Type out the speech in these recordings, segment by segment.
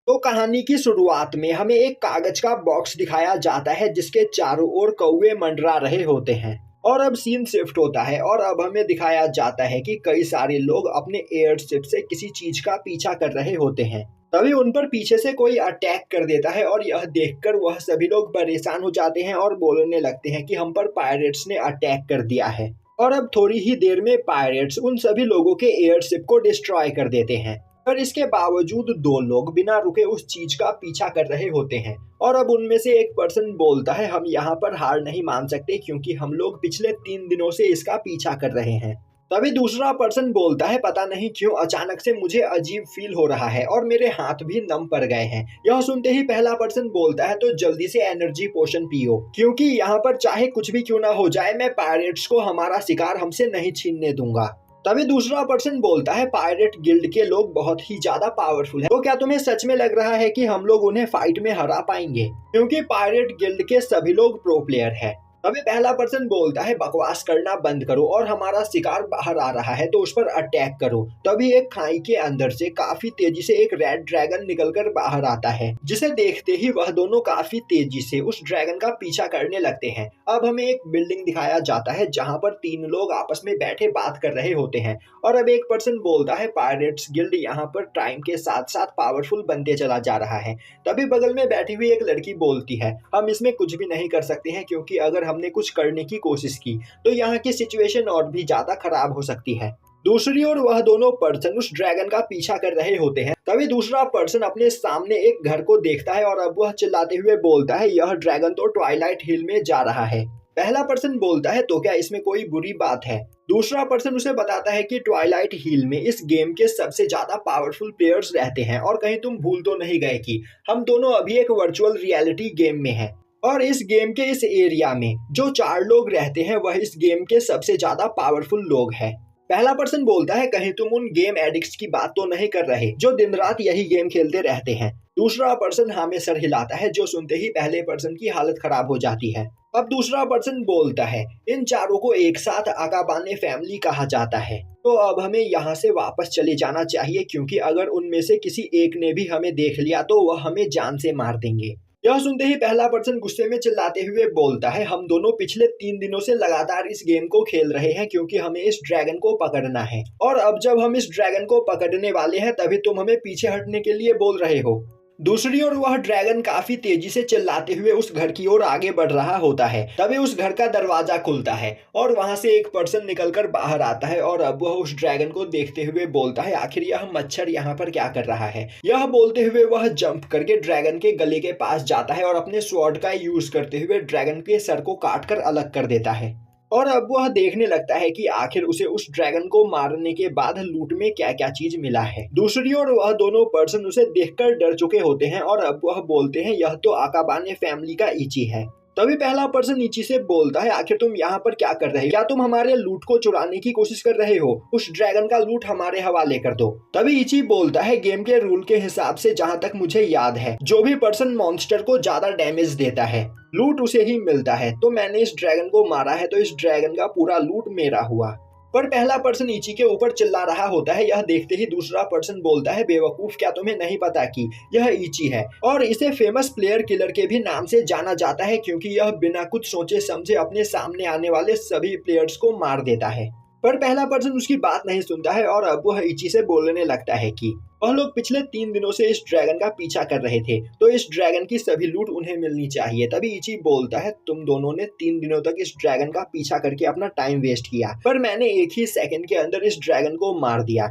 तो कहानी की शुरुआत में हमें एक कागज का बॉक्स दिखाया जाता है जिसके चारों ओर कौवे मंडरा रहे होते हैं। और अब सीन शिफ्ट होता है और अब हमें दिखाया जाता है कि कई सारे लोग अपने एयरशिप से किसी चीज का पीछा कर रहे होते हैं। तभी उन पर पीछे से कोई अटैक कर देता है और यह देखकर वह सभी लोग परेशान हो जाते हैं और बोलने लगते हैं कि हम पर पायरेट्स ने अटैक कर दिया है। और अब थोड़ी ही देर में पायरेट्स उन सभी लोगों के एयरशिप को डिस्ट्रॉय कर देते हैं। पर इसके बावजूद दो लोग बिना रुके उस चीज का पीछा कर रहे होते हैं। और अब उनमें से एक पर्सन बोलता है हम यहाँ पर हार नहीं मान सकते क्योंकि हम लोग पिछले 3 दिनों से इसका पीछा कर रहे हैं। तभी दूसरा पर्सन बोलता है पता नहीं क्यों अचानक से मुझे अजीब फील हो रहा है और मेरे हाथ भी नम पड़ गए हैं। यह सुनते ही पहला पर्सन बोलता है तो जल्दी से एनर्जी पोशन पियो क्योंकि यहाँ पर चाहे कुछ भी क्यों ना हो जाए मैं पायरेट्स को हमारा शिकार हमसे नहीं छीनने दूंगा। तभी दूसरा पर्सन बोलता है पायरेट गिल्ड के लोग बहुत ही ज्यादा पावरफुल हैं। तो क्या तुम्हें सच में लग रहा है कि हम लोग उन्हें फाइट में हरा पाएंगे क्योंकि पायरेट गिल्ड के सभी लोग प्रो प्लेयर हैं। तभी पहला पर्सन बोलता है बकवास करना बंद करो और हमारा शिकार बाहर आ रहा है तो उस पर अटैक करो। तभी एक खाई के अंदर से काफी तेजी से एक रेड ड्रैगन निकलकर बाहर आता है जिसे देखते ही वह दोनों काफी तेजी से उस ड्रैगन का पीछा करने लगते हैं। अब हमें एक बिल्डिंग दिखाया जाता है जहां पर 3 लोग आपस में बैठे बात कर रहे होते हैं। और अब एक पर्सन बोलता है पायरेट्स गिल्ड यहाँ पर टाइम के साथ साथ पावरफुल बनते चला जा रहा है। तभी बगल में बैठी हुई एक लड़की बोलती है हम इसमें कुछ भी नहीं कर सकते हैं क्योंकि अगर हमने कुछ करने की कोशिश की तो यहाँ की सिचुएशन और भी ज्यादा खराब हो सकती है। दूसरी ओर वह दोनों पर्सन उस ड्रैगन का पीछा कर रहे होते हैं। तभी दूसरा पर्सन अपने सामने एक घर को देखता है और अब वह चिल्लाते हुए बोलता है यह ड्रैगन तो ट्वाइलाइट हिल में जा रहा है। पहला पर्सन बोलता है तो क्या इसमें कोई बुरी बात है। दूसरा पर्सन उसे बताता है कि ट्वाइलाइट हिल में इस गेम के सबसे ज्यादा पावरफुल प्लेयर्स रहते हैं और कहीं तुम भूल तो नहीं गए कि हम दोनों अभी एक वर्चुअल रियलिटी गेम में हैं और इस गेम के इस एरिया में जो 4 लोग रहते हैं वह इस गेम के सबसे ज्यादा पावरफुल लोग हैं। पहला पर्सन बोलता है कहीं तुम उन गेम एडिक्ट्स की बात तो नहीं कर रहे जो दिन रात यही गेम खेलते रहते हैं। दूसरा पर्सन हाँ में सर हिलाता है जो सुनते ही पहले पर्सन की हालत खराब हो जाती है। अब दूसरा पर्सन बोलता है इन 4 को एक साथ आकाबाने फैमिली कहा जाता है तो अब हमें यहाँ से वापस चले जाना चाहिए क्योंकि अगर उनमें से किसी एक ने भी हमें देख लिया तो वह हमें जान से मार देंगे। यह सुनते ही पहला पर्सन गुस्से में चिल्लाते हुए बोलता है हम दोनों पिछले 3 दिनों से लगातार इस गेम को खेल रहे हैं क्योंकि हमें इस ड्रैगन को पकड़ना है और अब जब हम इस ड्रैगन को पकड़ने वाले हैं तभी तुम हमें पीछे हटने के लिए बोल रहे हो। दूसरी ओर वह ड्रैगन काफी तेजी से चिल्लाते हुए उस घर की ओर आगे बढ़ रहा होता है। तभी उस घर का दरवाजा खुलता है और वहां से एक पर्सन निकलकर बाहर आता है और अब वह उस ड्रैगन को देखते हुए बोलता है आखिर यह मच्छर यहाँ पर क्या कर रहा है। यह बोलते हुए वह जंप करके ड्रैगन के गले के पास जाता है और अपने स्वॉर्ड का यूज करते हुए ड्रैगन के सर को काटकर अलग कर देता है। और अब वह देखने लगता है कि आखिर उसे उस ड्रैगन को मारने के बाद लूट में क्या क्या चीज मिला है। दूसरी ओर वह दोनों पर्सन उसे देखकर डर चुके होते हैं और अब वह बोलते हैं यह तो आकाबाने फैमिली का इची है। तभी पहला पर्सन इची से बोलता है आखिर तुम यहाँ पर क्या कर रहे हो, क्या तुम हमारे लूट को चुराने की कोशिश कर रहे हो, उस ड्रैगन का लूट हमारे हवाले कर दो। तभी इची बोलता है गेम के रूल के हिसाब से जहाँ तक मुझे याद है जो भी पर्सन मॉन्स्टर को ज्यादा डैमेज देता है लूट उसे ही मिलता है तो मैंने इस ड्रैगन को मारा है तो इस ड्रैगन का पूरा लूट मेरा हुआ। पर पहला पर्सन इची के ऊपर चिल्ला रहा होता है। यह देखते ही दूसरा पर्सन बोलता है बेवकूफ क्या तुम्हें नहीं पता कि यह इची है और इसे फेमस प्लेयर किलर के भी नाम से जाना जाता है क्योंकि यह बिना कुछ सोचे समझे अपने सामने आने वाले सभी प्लेयर्स को मार देता है। पर पहला पर्सन उसकी बात नहीं सुनता है और अब वह इची से बोलने लगता है कि वह लोग पिछले 3 दिनों से इस ड्रैगन का पीछा कर रहे थे तो इस ड्रैगन की सभी लूट उन्हें मिलनी चाहिए। तभी इची बोलता है तुम दोनों ने 3 दिनों तक इस ड्रैगन का पीछा करके अपना टाइम वेस्ट किया पर मैंने एक ही सेकंड के अंदर इस ड्रैगन को मार दिया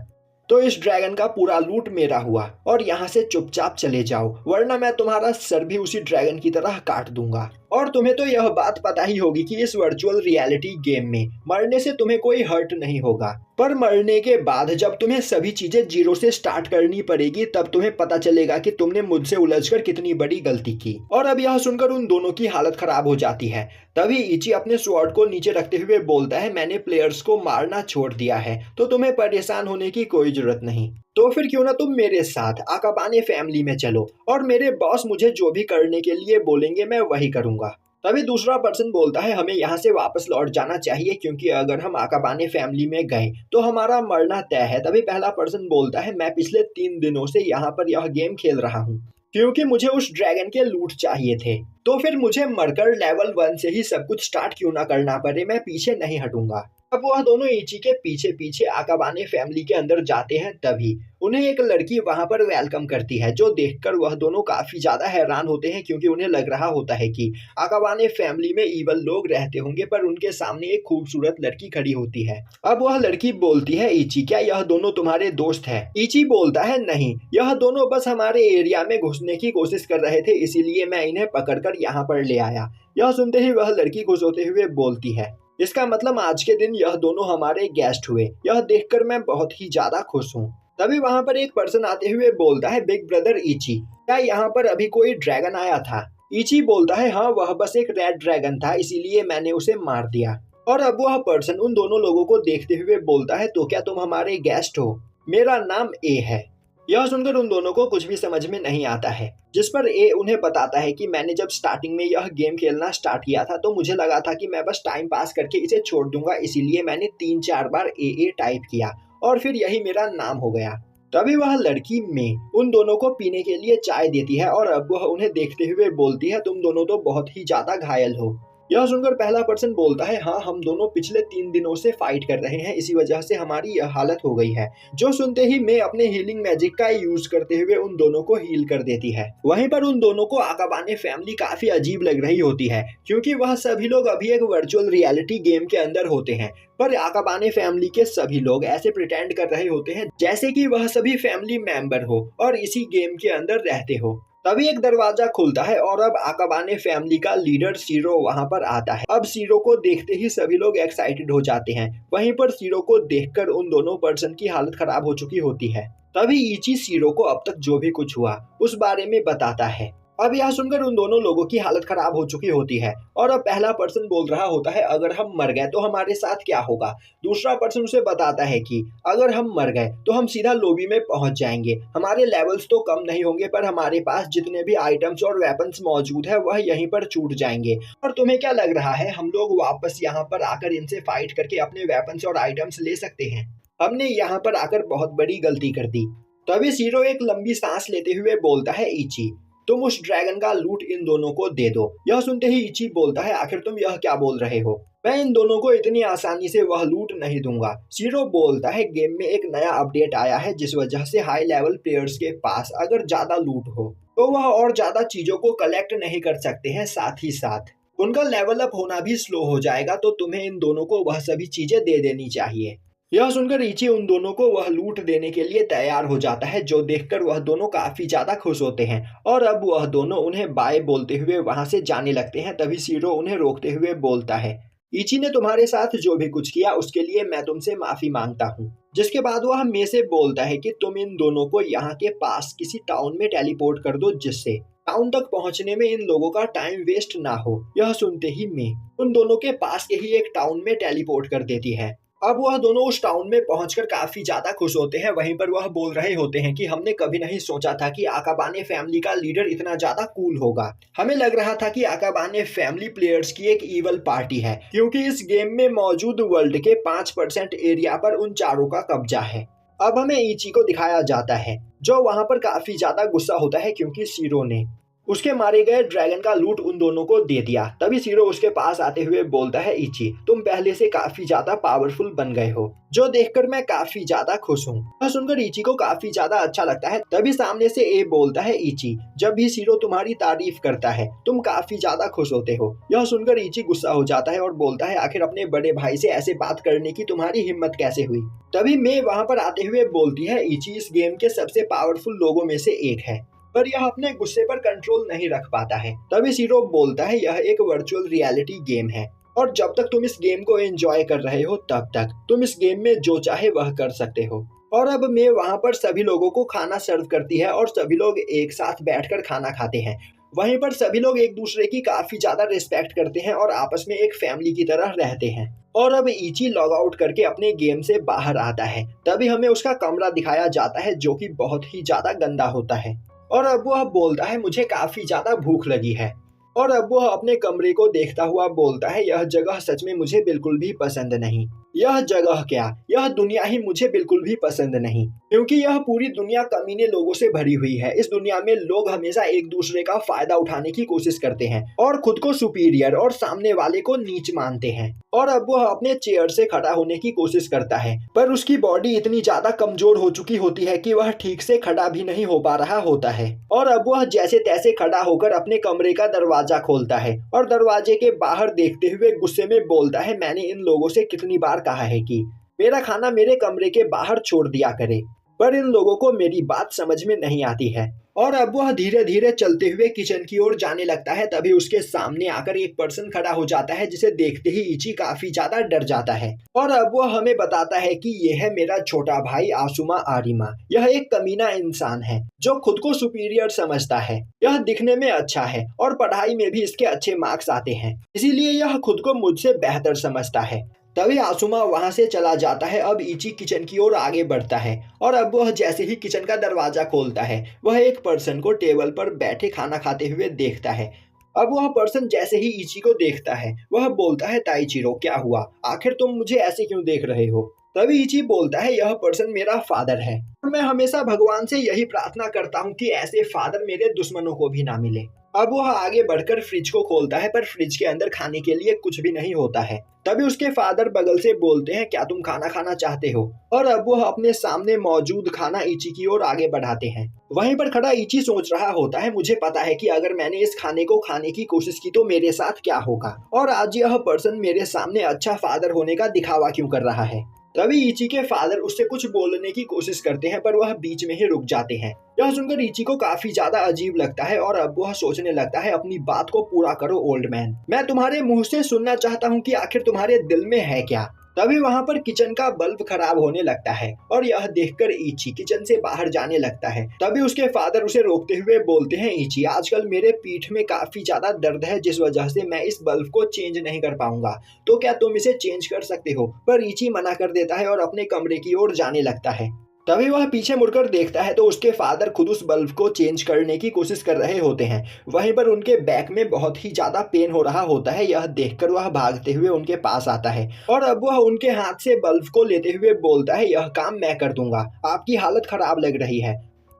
तो इस ड्रैगन का पूरा लूट मेरा हुआ और यहाँ से चुपचाप चले जाओ वरना मैं तुम्हारा सर भी उसी ड्रैगन की तरह काट दूंगा। और तुम्हें तो यह बात पता ही होगी कि इस वर्चुअल रियलिटी गेम में मरने से तुम्हें कोई हर्ट नहीं होगा पर मरने के बाद जब तुम्हें सभी चीजें जीरो से स्टार्ट करनी पड़ेगी तब तुम्हें पता चलेगा कि तुमने मुझसे उलझकर कितनी बड़ी गलती की। और अब यह सुनकर उन दोनों की हालत खराब हो जाती है। तभी इची अपने स्वॉर्ड को नीचे रखते हुए बोलता है मैंने प्लेयर्स को मारना छोड़ दिया है तो तुम्हें परेशान होने की कोई जरूरत नहीं। तो फिर क्यों ना तुम मेरे साथ आकाबाने फैमिली में चलो और मेरे बॉस मुझे जो भी करने के लिए बोलेंगे मैं वही करूंगा। तभी दूसरा पर्सन बोलता है हमें यहाँ से वापस लौट जाना चाहिए क्योंकि अगर हम आकाबाने फैमिली में गए तो हमारा मरना तय है। तभी पहला पर्सन बोलता है मैं पिछले 3 दिनों से यहाँ पर यह गेम खेल रहा हूँ क्योंकि मुझे उस ड्रैगन के लूट चाहिए थे, तो फिर मुझे मरकर लेवल 1 से ही सब कुछ स्टार्ट क्यों ना करना पड़े, मैं पीछे नहीं हटूंगा। अब वह दोनों इची के पीछे पीछे आकाबाने फैमिली के अंदर जाते हैं। तभी उन्हें एक लड़की वहां पर वेलकम करती है, जो देखकर वह दोनों काफी ज्यादा हैरान होते हैं क्योंकि उन्हें लग रहा होता है कि आकाबाने फैमिली में ईवल लोग रहते होंगे, पर उनके सामने एक खूबसूरत लड़की खड़ी होती है। अब वह लड़की बोलती है इची क्या यह दोनों तुम्हारे दोस्त है? इची बोलता है नहीं, यह दोनों बस हमारे एरिया में घुसने की कोशिश कर रहे थे, इसीलिए मैं इन्हें पकड़कर यहाँ पर ले आया। यह सुनते ही वह लड़की खुश होते हुए बोलती है इसका मतलब आज के दिन यह दोनों हमारे गेस्ट हुए, यह देखकर मैं बहुत ही ज्यादा खुश हूँ। तभी वहां पर एक पर्सन आते हुए बोलता है बिग ब्रदर इची क्या यहाँ पर अभी कोई ड्रैगन आया था? इची बोलता है हाँ वह बस एक रेड ड्रैगन था, इसीलिए मैंने उसे मार दिया। और अब वह पर्सन उन दोनों लोगों को देखते हुए बोलता है तो क्या तुम हमारे गेस्ट हो? मेरा नाम ए है। यह सुनकर उन दोनों को कुछ भी समझ में नहीं आता है, जिस पर ए उन्हें बताता है कि मैंने जब स्टार्टिंग में यह गेम खेलना स्टार्ट किया था तो मुझे लगा था कि मैं बस टाइम पास करके इसे छोड़ दूंगा, इसीलिए मैंने 3-4 बार ए टाइप किया और फिर यही मेरा नाम हो गया। तभी वह लड़की में उन दोनों को पीने के लिए चाय देती है और अब वह उन्हें देखते हुए बोलती है तुम दोनों तो बहुत ही ज्यादा घायल हो। यह सुनकर पहला पर्सन बोलता है हाँ हम दोनों पिछले 3 दिनों से फाइट कर रहे हैं, इसी वजह से हमारी यह हालत हो गई है। जो सुनते ही मैं अपने हीलिंग मैजिक का यूज करते हुए उन दोनों को हील कर देती है। वहीं पर उन दोनों को आकाबाने फैमिली काफी अजीब लग रही होती है क्योंकि वह सभी लोग अभी एक वर्चुअल रियलिटी गेम के अंदर होते हैं, पर आकाबाने फैमिली के सभी लोग ऐसे प्रिटेंड कर रहे होते हैं जैसे कि वह सभी फैमिली मेंबर हो और इसी गेम के अंदर रहते हो। तभी एक दरवाजा खुलता है और अब आकाबाने फैमिली का लीडर सीरो वहां पर आता है। अब सीरो को देखते ही सभी लोग एक्साइटेड हो जाते हैं। वहीं पर सीरो को देखकर उन दोनों पर्सन की हालत खराब हो चुकी होती है। तभी इची सीरो को अब तक जो भी कुछ हुआ उस बारे में बताता है। अब यह सुनकर उन दोनों लोगों की हालत खराब हो चुकी होती है और अब पहला पर्सन बोल रहा होता है अगर हम मर गए तो हमारे साथ क्या होगा। दूसरा पर्सन उसे बताता है कि अगर हम मर गए तो हम सीधा लॉबी में पहुंच जाएंगे, हमारे लेवल्स तो कम नहीं होंगे पर हमारे पास जितने भी आइटम्स और वेपन्स मौजूद है वह यहीं पर छूट जाएंगे। और तुम्हें क्या लग रहा है हम लोग वापस यहाँ पर आकर इनसे फाइट करके अपने वेपन्स और आइटम्स ले सकते हैं? हमने यहाँ पर आकर बहुत बड़ी गलती कर दी। तभी सीरो एक लंबी सांस लेते हुए बोलता है इची तुम उस ड्रैगन का लूट इन दोनों को दे दो। यह सुनते ही इची बोलता है आखिर तुम यह क्या बोल रहे हो, मैं इन दोनों को इतनी आसानी से वह लूट नहीं दूंगा। सीरो बोलता है गेम में एक नया अपडेट आया है जिस वजह से हाई लेवल प्लेयर्स के पास अगर ज्यादा लूट हो तो वह और ज्यादा चीजों को कलेक्ट नहीं कर सकते हैं, साथ ही साथ उनका लेवल अप होना भी स्लो हो जाएगा, तो तुम्हें इन दोनों को वह सभी चीजें दे देनी चाहिए। यह सुनकर इची उन दोनों को वह लूट देने के लिए तैयार हो जाता है, जो देखकर वह दोनों काफी ज्यादा खुश होते हैं और अब वह दोनों उन्हें बाय बोलते हुए वहां से जाने लगते हैं। तभी सीरो उन्हें रोकते हुए बोलता है इची ने तुम्हारे साथ जो भी कुछ किया उसके लिए मैं तुमसे माफी मांगता हूँ। जिसके बाद वह मे से बोलता है कि तुम इन दोनों को यहाँ के पास किसी टाउन में टेलीपोर्ट कर दो जिससे टाउन तक पहुंचने में इन लोगों का टाइम वेस्ट ना हो। यह सुनते ही मे उन दोनों के पास के ही एक टाउन में टेलीपोर्ट कर देती है। अब वह दोनों उस टाउन में पहुंचकर काफी ज्यादा खुश होते हैं। वहीं पर वह बोल रहे होते हैं कि हमने कभी नहीं सोचा था कि आकाबाने फैमिली का लीडर इतना ज्यादा कूल होगा। हमें लग रहा था कि आकाबाने फैमिली प्लेयर्स की एक ईवल पार्टी है क्योंकि इस गेम में मौजूद वर्ल्ड के 5% एरिया पर उन चारों का कब्जा है। अब हमें इची को दिखाया जाता है जो वहां पर काफी ज्यादा गुस्सा होता है क्योंकि सीरो ने उसके मारे गए ड्रैगन का लूट उन दोनों को दे दिया। तभी सीरो उसके पास आते हुए बोलता है इची तुम पहले से काफी ज्यादा पावरफुल बन गए हो, जो देखकर मैं काफी ज्यादा खुश हूँ। यह सुनकर इची को काफी ज्यादा अच्छा लगता है। तभी सामने से ए बोलता है इची जब भी सीरो तुम्हारी तारीफ करता है तुम काफी ज्यादा खुश होते हो। यह सुनकर इची गुस्सा हो जाता है और बोलता है आखिर अपने बड़े भाई से ऐसे बात करने की तुम्हारी हिम्मत कैसे हुई। तभी मैं वहां पर आते हुए बोलती है इची इस गेम के सबसे पावरफुल लोगों में से एक है पर यह अपने गुस्से पर कंट्रोल नहीं रख पाता है। तभी सीरो बोलता है यह एक वर्चुअल रियलिटी गेम है और जब तक तुम इस गेम को एंजॉय कर रहे हो तब तक तुम इस गेम में जो चाहे वह कर सकते हो। और अब मैं वहां पर सभी लोगों को खाना सर्व करती है और सभी लोग एक साथ बैठकर खाना खाते हैं। वहीं पर सभी लोग एक दूसरे की काफी ज्यादा रिस्पेक्ट करते हैं और आपस में एक फैमिली की तरह रहते हैं। और अब इची लॉग आउट करके अपने गेम से बाहर आता है। तभी हमें उसका कमरा दिखाया जाता है जो कि बहुत ही ज्यादा गंदा होता है और अब वह बोलता है मुझे काफी ज्यादा भूख लगी है। और अब वह अपने कमरे को देखता हुआ बोलता है, यह जगह सच में मुझे बिल्कुल भी पसंद नहीं। यह जगह क्या, यह दुनिया ही मुझे बिल्कुल भी पसंद नहीं, क्योंकि यह पूरी दुनिया कमीने लोगों से भरी हुई है। इस दुनिया में लोग हमेशा एक दूसरे का फायदा उठाने की कोशिश करते हैं और खुद को सुपीरियर और सामने वाले को नीच मानते हैं। और अब वह अपने चेयर से खड़ा होने की कोशिश करता है, पर उसकी बॉडी इतनी ज्यादा कमजोर हो चुकी होती है कि वह ठीक से खड़ा भी नहीं हो पा रहा होता है। और अब वह जैसे तैसे खड़ा होकर अपने कमरे का दरवाजा खोलता है और दरवाजे के बाहर देखते हुए गुस्से में बोलता है, मैंने इन लोगों से कितनी बार कहा है कि मेरा खाना मेरे कमरे के बाहर छोड़ दिया करे, पर इन लोगों को मेरी बात समझ में नहीं आती है। और अब वह धीरे धीरे चलते हुए किचन की ओर जाने लगता है। तभी उसके सामने आकर एक पर्सन खड़ा हो जाता है, जिसे देखते ही इची काफी ज्यादा डर जाता है। और अब वह हमें बताता है कि यह है मेरा छोटा भाई आसुमा आरिमा। यह एक कमीना इंसान है जो खुद को सुपीरियर समझता है। यह दिखने में अच्छा है और पढ़ाई में भी इसके अच्छे मार्क्स आते हैं, इसीलिए यह खुद को मुझसे बेहतर समझता है। तभी आसुमा वहां से चला जाता है। अब इची किचन की ओर आगे बढ़ता है और अब वह जैसे ही किचन का दरवाजा खोलता है, वह एक पर्सन को टेबल पर बैठे खाना खाते हुए देखता है। अब वह पर्सन जैसे ही इची को देखता है, वह बोलता है, ताइचिरो क्या हुआ, आखिर तुम मुझे ऐसे क्यों देख रहे हो। तभी इची बोलता है, यह पर्सन मेरा फादर है और मैं हमेशा भगवान से यही प्रार्थना करता हूँ कि ऐसे फादर मेरे दुश्मनों को भी ना मिले। अब वह आगे बढ़कर फ्रिज को खोलता है, पर फ्रिज के अंदर खाने के लिए कुछ भी नहीं होता है। तभी उसके फादर बगल से बोलते हैं, क्या तुम खाना खाना चाहते हो। और अब वह अपने सामने मौजूद खाना इची की ओर आगे बढ़ाते हैं। वहीं पर खड़ा इची सोच रहा होता है, मुझे पता है कि अगर मैंने इस खाने को खाने की कोशिश की तो मेरे साथ क्या होगा, और आज यह पर्सन मेरे सामने अच्छा फादर होने का दिखावा क्यों कर रहा है। तभी इची के फादर उससे कुछ बोलने की कोशिश करते हैं, पर वह बीच में ही रुक जाते हैं। यह सुनकर इची को काफी ज्यादा अजीब लगता है और अब वह सोचने लगता है, अपनी बात को पूरा करो ओल्ड मैन, मैं तुम्हारे मुंह से सुनना चाहता हूँ कि आखिर तुम्हारे दिल में है क्या। तभी वहां पर किचन का बल्ब खराब होने लगता है और यह देखकर इची किचन से बाहर जाने लगता है। तभी उसके फादर उसे रोकते हुए बोलते हैं, इची आजकल मेरे पीठ में काफी ज्यादा दर्द है, जिस वजह से मैं इस बल्ब को चेंज नहीं कर पाऊंगा, तो क्या तुम इसे चेंज कर सकते हो। पर इची मना कर देता है और अपने कमरे की ओर जाने लगता है। तभी वह पीछे मुड़कर देखता है तो उसके फादर खुद उस बल्ब को चेंज करने की कोशिश कर रहे होते हैं। वहीं पर उनके बैक में बहुत ही ज्यादा पेन हो रहा होता है। यह देखकर वह भागते हुए उनके पास आता है और अब वह उनके हाथ से बल्ब को लेते हुए बोलता है, यह काम मैं कर दूंगा, आपकी हालत खराब लग रही है।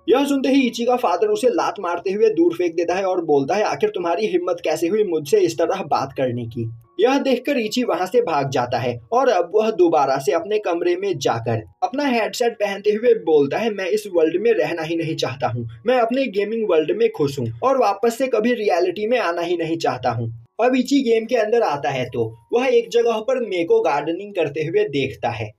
यह सुनते ही इची का फादर उसे लात मारते हुए दूर फेंक देता है और बोलता है, आखिर तुम्हारी हिम्मत कैसे हुई मुझसे इस तरह बात करने की। यह देखकर इची वहां से भाग जाता है और अब वह दोबारा से अपने कमरे में जाकर अपना हेडसेट पहनते हुए बोलता है, मैं इस वर्ल्ड में रहना ही नहीं चाहता हूँ, मैं अपने गेमिंग वर्ल्ड में खुश हूँ और वापस से कभी रियलिटी में आना ही नहीं चाहता हूँ। अब इची गेम के अंदर आता है तो वह एक जगह पर मेको गार्डनिंग करते हुए देखता है।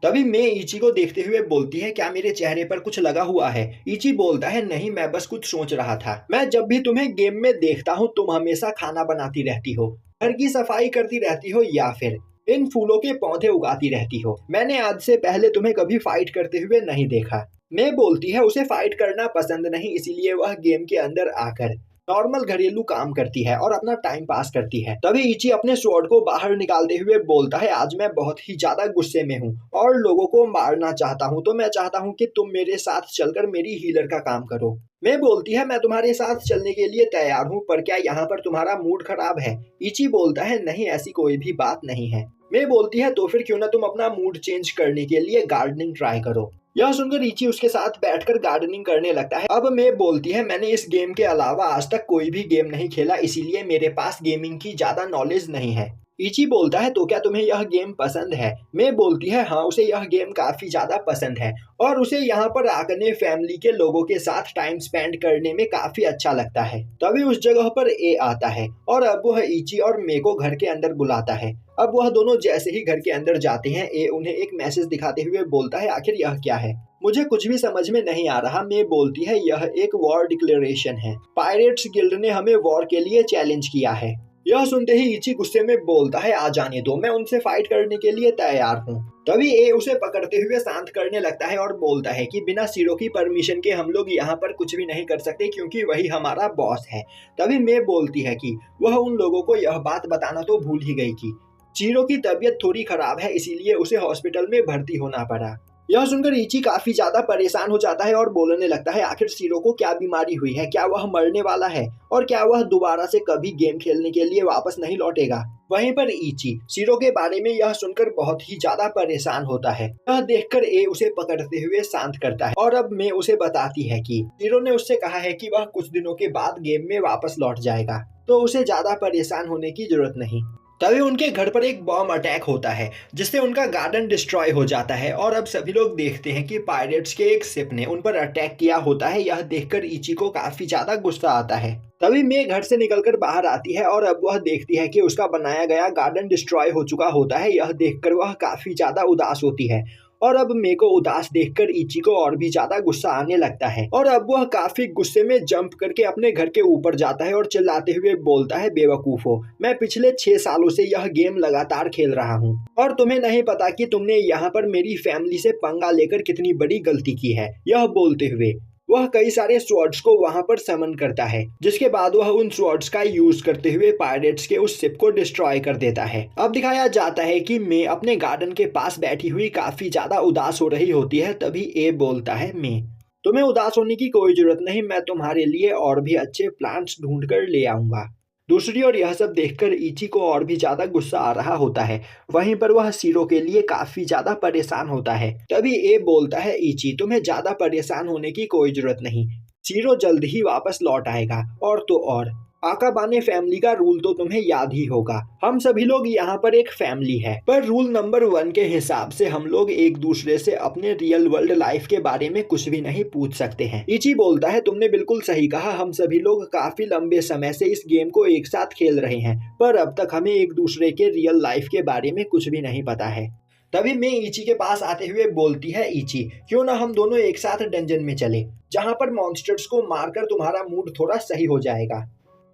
तभी मैं इची को देखते हुए बोलती है, क्या मेरे चेहरे पर कुछ लगा हुआ है। इची बोलता है, नहीं मैं बस कुछ सोच रहा था, मैं जब भी तुम्हें गेम में देखता हूँ तुम हमेशा खाना बनाती रहती हो, घर की सफाई करती रहती हो या फिर इन फूलों के पौधे उगाती रहती हो। मैंने आज से पहले तुम्हें कभी फाइट करते हुए नहीं देखा। मैं बोलती है उसे फाइट करना पसंद नहीं, इसीलिए वह गेम के अंदर आकर नॉर्मल घरेलू काम करती है और अपना टाइम पास करती है। तभी इची अपने स्वॉर्ड को बाहर निकालते हुए बोलता है, आज मैं बहुत ही ज्यादा गुस्से में हूँ और लोगों को मारना चाहता हूँ, तो मैं चाहता हूँ कि तुम मेरे साथ चलकर मेरी हीलर का काम करो। मैं बोलती है, मैं तुम्हारे साथ चलने के लिए तैयार हूँ, पर क्या यहाँ पर तुम्हारा मूड खराब है। इची बोलता है, नहीं ऐसी कोई भी बात नहीं है। मैं बोलती है, तो फिर क्यों ना तुम अपना मूड चेंज करने के लिए गार्डनिंग ट्राई करो। यह सुनकर इची उसके साथ बैठकर गार्डनिंग करने लगता है। अब मैं बोलती है, मैंने इस गेम के अलावा आज तक कोई भी गेम नहीं खेला, इसीलिए मेरे पास गेमिंग की ज्यादा नॉलेज नहीं है। इची बोलता है, तो क्या तुम्हें यह गेम पसंद है। मैं बोलती है, हाँ उसे यह गेम काफी ज्यादा पसंद है और उसे यहाँ पर आकर फैमिली के लोगों के साथ टाइम स्पेंड करने में काफी अच्छा लगता है। तभी उस जगह पर ए आता है और अब वह इची और मे को घर के अंदर बुलाता है। अब वह दोनों जैसे ही घर के अंदर जाते हैं, ए उन्हें एक मैसेज दिखाते हुए बोलता है, आखिर यह क्या है, मुझे कुछ भी समझ में नहीं आ रहा। मैं बोलती है, यह एक वॉर डिक्लेरेशन है, पायरेट्स गिल्ड ने हमें वॉर के लिए चैलेंज किया है। यह सुनते ही इची गुस्से में बोलता है, आ जाने दो, मैं उनसे फाइट करने के लिए तैयार हूँ। तभी ए उसे पकड़ते हुए शांत करने लगता है और बोलता है कि बिना सीरो की परमिशन के हम लोग यहाँ पर कुछ भी नहीं कर सकते, क्योंकि वही हमारा बॉस है। तभी मैं बोलती है कि वह उन लोगों को यह बात बताना तो भूल ही गई कि चीरो की तबीयत थोड़ी खराब है, इसीलिए उसे हॉस्पिटल में भर्ती होना पड़ा। यह सुनकर इची काफी ज्यादा परेशान हो जाता है और बोलने लगता है आखिर सीरो को क्या बीमारी हुई है, क्या वह मरने वाला है और क्या वह दोबारा से कभी गेम खेलने के लिए वापस नहीं लौटेगा। वहीं पर इची सीरो के बारे में यह सुनकर बहुत ही ज्यादा परेशान होता है। यह देखकर ए उसे पकड़ते हुए शांत करता है और अब मैं उसे बताती है कि सीरो ने उससे कहा है कि वह कुछ दिनों के बाद गेम में वापस लौट जाएगा, तो उसे ज्यादा परेशान होने की जरूरत नहीं। तभी उनके घर पर एक बॉम्ब अटैक होता है जिससे उनका गार्डन डिस्ट्रॉय हो जाता है और अब सभी लोग देखते हैं कि पायरेट्स के एक शिप ने उन पर अटैक किया होता है। यह देखकर इची को काफी ज्यादा गुस्सा आता है। तभी मैं घर से निकलकर बाहर आती है और अब वह देखती है कि उसका बनाया गया गार्डन डिस्ट्रॉय हो चुका होता है। यह देखकर वह काफी ज्यादा उदास होती है और अब मेरे को उदास देखकर इची को और भी ज्यादा गुस्सा आने लगता है और अब वह काफी गुस्से में जंप करके अपने घर के ऊपर जाता है और चिल्लाते हुए बोलता है बेवकूफो, मैं पिछले 6 सालों से यह गेम लगातार खेल रहा हूँ और तुम्हें नहीं पता कि तुमने यहाँ पर मेरी फैमिली से पंगा लेकर कितनी बड़ी गलती की है। यह बोलते हुए वह कई सारे स्वॉर्ड्स को वहां पर समन करता है, जिसके बाद वह उन स्वॉर्ड्स का यूज करते हुए पायरेट्स के उस शिप को डिस्ट्रॉय कर देता है। अब दिखाया जाता है कि मैं अपने गार्डन के पास बैठी हुई काफी ज्यादा उदास हो रही होती है। तभी ए बोलता है मैं, तुम्हें उदास होने की कोई जरूरत नहीं, मैं तुम्हारे लिए और भी अच्छे प्लांट्स ढूंढ कर ले आऊंगा। दूसरी ओर यह सब देखकर इची को और भी ज्यादा गुस्सा आ रहा होता है। वहीं पर वह सीरो के लिए काफी ज्यादा परेशान होता है। तभी ए बोलता है इची, तुम्हें ज्यादा परेशान होने की कोई जरूरत नहीं, सीरो जल्द ही वापस लौट आएगा। और तो और आकाबाने फैमिली का रूल तो तुम्हें याद ही होगा, हम सभी लोग यहाँ पर एक फैमिली है, पर रूल नंबर 1 के हिसाब से हम लोग एक दूसरे से अपने रियल वर्ल्ड लाइफ के बारे में कुछ भी नहीं पूछ सकते हैं। इची बोलता है तुमने बिल्कुल सही कहा, हम सभी लोग काफी लंबे समय से इस गेम को एक साथ खेल रहे हैं, पर अब तक हमें एक दूसरे के रियल लाइफ के बारे में कुछ भी नहीं पता है। तभी मैं इची के पास आते हुए बोलती है इची, क्यों ना हम दोनों एक साथ डंजन में चले, जहाँ पर मॉन्स्टर्स को मारकर तुम्हारा मूड थोड़ा सही हो जाएगा।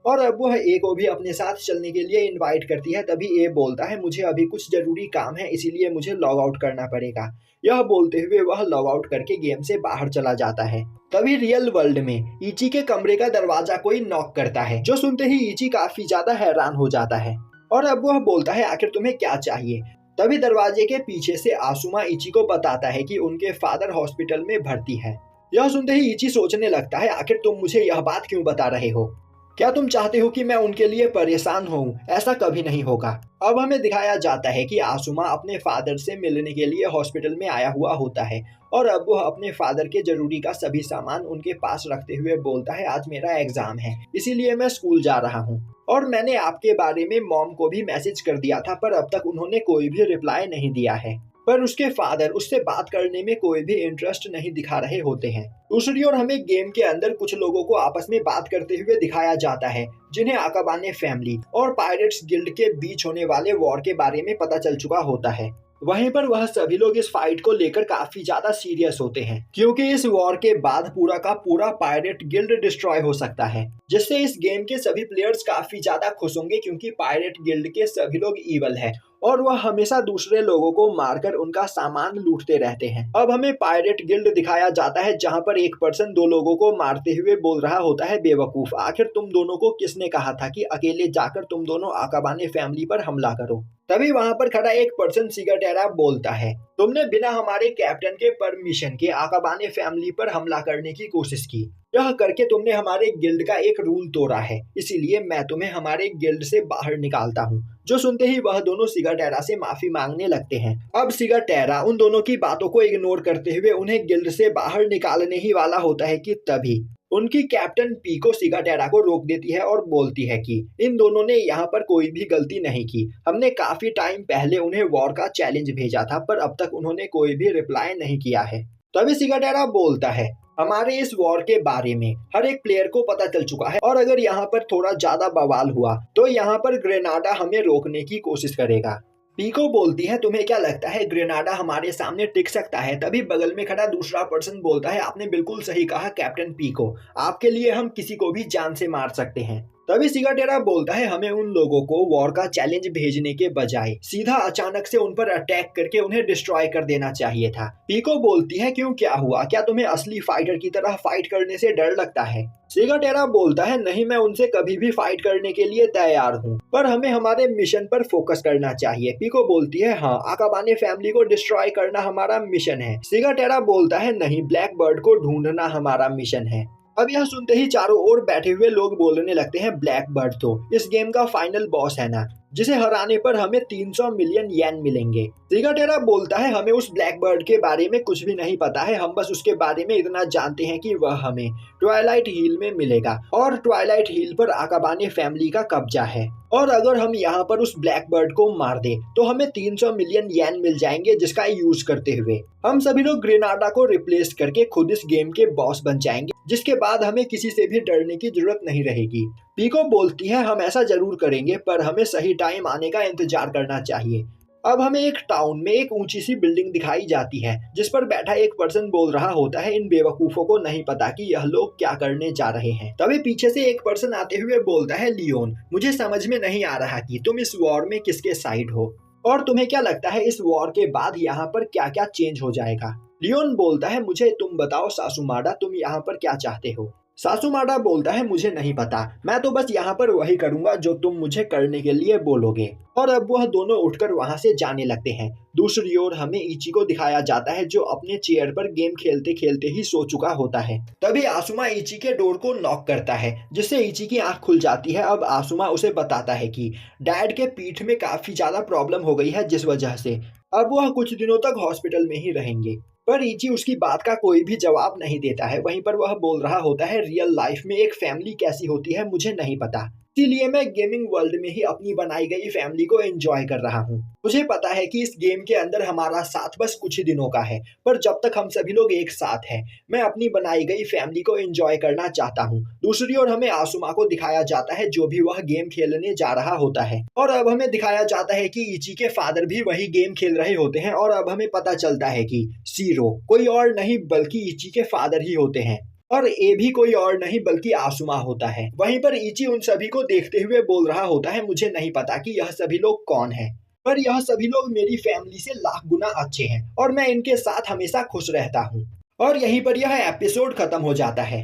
और अब वह ए को भी अपने साथ चलने के लिए इनवाइट करती है। तभी ए बोलता है मुझे अभी कुछ जरूरी काम है, इसीलिए मुझे लॉग आउट करना पड़ेगा। यह बोलते हुए वह लॉग आउट करके गेम से बाहर चला जाता है। तभी रियल वर्ल्ड में इची के कमरे का दरवाजा कोई नॉक करता है, जो सुनते ही इची काफी ज्यादा हैरान हो जाता है और अब वह बोलता है आखिर तुम्हें क्या चाहिए। तभी दरवाजे के पीछे से आसुमा इची को बताता है कि उनके फादर हॉस्पिटल में भर्ती है। यह सुनते ही इची सोचने लगता है आखिर तुम मुझे यह बात क्यों बता रहे हो, क्या तुम चाहते हो कि मैं उनके लिए परेशान हूँ? ऐसा कभी नहीं होगा। अब हमें दिखाया जाता है कि आसुमा अपने फादर से मिलने के लिए हॉस्पिटल में आया हुआ होता है और अब वह अपने फादर के जरूरी का सभी सामान उनके पास रखते हुए बोलता है आज मेरा एग्जाम है, इसीलिए मैं स्कूल जा रहा हूँ और मैंने आपके बारे में मॉम को भी मैसेज कर दिया था, पर अब तक उन्होंने कोई भी रिप्लाई नहीं दिया है। पर उसके फादर उससे बात करने में कोई भी इंटरेस्ट नहीं दिखा रहे होते हैं। दूसरी ओर हमें गेम के अंदर कुछ लोगों को आपस में बात करते हुए दिखाया जाता है, जिन्हें आकाबाने फैमिली और पायरेट्स गिल्ड के बीच होने वाले वॉर के बारे में पता चल चुका होता है। वहीं पर वह सभी लोग इस फाइट को लेकर काफी ज्यादा सीरियस होते हैं, क्योंकि इस वॉर के बाद पूरा का पूरा पायरेट गिल्ड डिस्ट्रॉय हो सकता है, जिससे इस गेम के सभी प्लेयर्स काफी ज्यादा खुश होंगे, क्योंकि पायरेट गिल्ड के सभी लोग ईवल है और वह हमेशा दूसरे लोगों को मारकर उनका सामान लूटते रहते हैं। अब हमें पायरेट गिल्ड दिखाया जाता है, जहां पर एक पर्सन 2 लोगों को मारते हुए बोल रहा होता है बेवकूफ, आखिर तुम दोनों को किसने कहा था कि अकेले जाकर तुम दोनों आकाबाने फैमिली पर हमला करो। तभी वहां पर खड़ा एक पर्सन सिगाटेरा बोलता है तुमने बिना हमारे कैप्टन के परमिशन के आकाबाने फैमिली पर हमला करने की कोशिश की, यह करके तुमने हमारे गिल्ड का एक रूल तोड़ा है, इसीलिए मैं तुम्हें हमारे गिल्ड से बाहर निकालता हूँ। जो सुनते ही वह दोनों सिगाटेरा से माफी मांगने लगते हैं। अब सिगाटेरा उन दोनों की बातों को इग्नोर करते हुए उन्हें गिल्ड से बाहर निकालने ही वाला होता है कि तभी उनकी कैप्टन पीको सिगाटेरा को रोक देती है और बोलती है कि इन दोनों ने यहाँ पर कोई भी गलती नहीं की, हमने काफी टाइम पहले उन्हें वॉर का चैलेंज भेजा था, पर अब तक उन्होंने कोई भी रिप्लाई नहीं किया है। तभी सिगाटेरा बोलता है हमारे इस वॉर के बारे में हर एक प्लेयर को पता चल चुका है और अगर यहाँ पर थोड़ा ज्यादा बवाल हुआ तो यहाँ पर ग्रेनाडा हमें रोकने की कोशिश करेगा। पीको बोलती है तुम्हें क्या लगता है ग्रेनाडा हमारे सामने टिक सकता है? तभी बगल में खड़ा दूसरा पर्सन बोलता है आपने बिल्कुल सही कहा कैप्टन पीको, आपके लिए हम किसी को भी जान से मार सकते हैं। तभी सिगाटेरा बोलता है हमें उन लोगों को वॉर का चैलेंज भेजने के बजाय सीधा अचानक से उन पर अटैक करके उन्हें डिस्ट्रॉय कर देना चाहिए था। पीको बोलती है क्यों, क्या हुआ, क्या तुम्हें असली फाइटर की तरह फाइट करने से डर लगता है? सिगाटेरा बोलता है नहीं, मैं उनसे कभी भी फाइट करने के लिए तैयार हूँ, पर हमें हमारे मिशन पर फोकस करना चाहिए। पीको बोलती है हाँ, आकाबाने फैमिली को डिस्ट्रॉय करना हमारा मिशन है। सिगाटेरा बोलता है नहीं, ब्लैक बर्ड को ढूंढना हमारा मिशन है। अब यह सुनते ही चारों ओर बैठे हुए लोग बोलने लगते हैं ब्लैक बर्ड तो इस गेम का फाइनल बॉस है ना, जिसे हराने पर हमें 300 मिलियन येन मिलेंगे। सिगाटेरा बोलता है हमें उस ब्लैक बर्ड के बारे में कुछ भी नहीं पता है, हम बस उसके बारे में इतना जानते हैं कि वह हमें ट्वाइलाइट हिल में मिलेगा और ट्वाइलाइट हिल पर आकाबाने फैमिली का कब्जा है, और अगर हम यहाँ पर उस ब्लैक बर्ड को मार दे तो हमें 300 मिलियन येन मिल जाएंगे, जिसका यूज करते हुए हम सभी लोग ग्रेनाडा को रिप्लेस करके खुद इस गेम के बॉस बन जाएंगे, जिसके बाद हमें किसी से भी डरने की जरूरत नहीं रहेगी। पीको बोलती है हम ऐसा जरूर करेंगे, पर हमें सही टाइम आने का इंतजार करना चाहिए। अब हमें एक टाउन में एक ऊंची सी बिल्डिंग दिखाई जाती है, जिस पर बैठा एक पर्सन बोल रहा होता है इन बेवकूफों को नहीं पता कि यह लोग क्या करने जा रहे हैं। तभी पीछे से एक पर्सन आते हुए बोलता है लियोन, मुझे समझ में नहीं आ रहा कि तुम इस वॉर में किसके साइड हो, और तुम्हें क्या लगता है इस वॉर के बाद यहाँ पर क्या क्या चेंज हो जाएगा? लियोन बोलता है मुझे तुम बताओ सासुमाडा, तुम यहाँ पर क्या चाहते हो? सासुमाडा बोलता है मुझे नहीं पता, मैं तो बस यहाँ पर वही करूंगा जो तुम मुझे करने के लिए बोलोगे। और अब वह दोनों उठकर वहां से जाने लगते हैं। दूसरी ओर हमें इची को दिखाया जाता है, जो अपने चेयर पर गेम खेलते खेलते ही सो चुका होता है। तभी आसुमा इची के डोर को नॉक करता है, जिससे इची की आंख खुल जाती है। अब आसुमा उसे बताता है कि डैड के पीठ में काफी ज्यादा प्रॉब्लम हो गई है, जिस वजह से अब वह कुछ दिनों तक हॉस्पिटल में ही रहेंगे। पर इची उसकी बात का कोई भी जवाब नहीं देता है। वहीं पर वह बोल रहा होता है रियल लाइफ में एक फैमिली कैसी होती है मुझे नहीं पता, इसीलिए मैं गेमिंग वर्ल्ड में ही अपनी बनाई गई फैमिली को एंजॉय कर रहा हूँ। मुझे पता है कि इस गेम के अंदर हमारा साथ बस कुछ ही दिनों का है, पर जब तक हम सभी लोग एक साथ हैं, मैं अपनी बनाई गई फैमिली को एंजॉय करना चाहता हूँ। दूसरी ओर हमें आसुमा को दिखाया जाता है, जो भी वह गेम खेलने जा रहा होता है, और अब हमें दिखाया जाता है कि इची के फादर भी वही गेम खेल रहे होते हैं। और अब हमें पता चलता है कि सीरो कोई और नहीं बल्कि इची के फादर ही होते हैं, और ए भी कोई और नहीं बल्कि आसुमा होता है। वहीं पर इची उन सभी को देखते हुए बोल रहा होता है मुझे नहीं पता कि यह सभी लोग कौन है, पर यह सभी लोग मेरी फैमिली से लाख गुना अच्छे हैं और मैं इनके साथ हमेशा खुश रहता हूँ। और यहीं पर यह एपिसोड खत्म हो जाता है।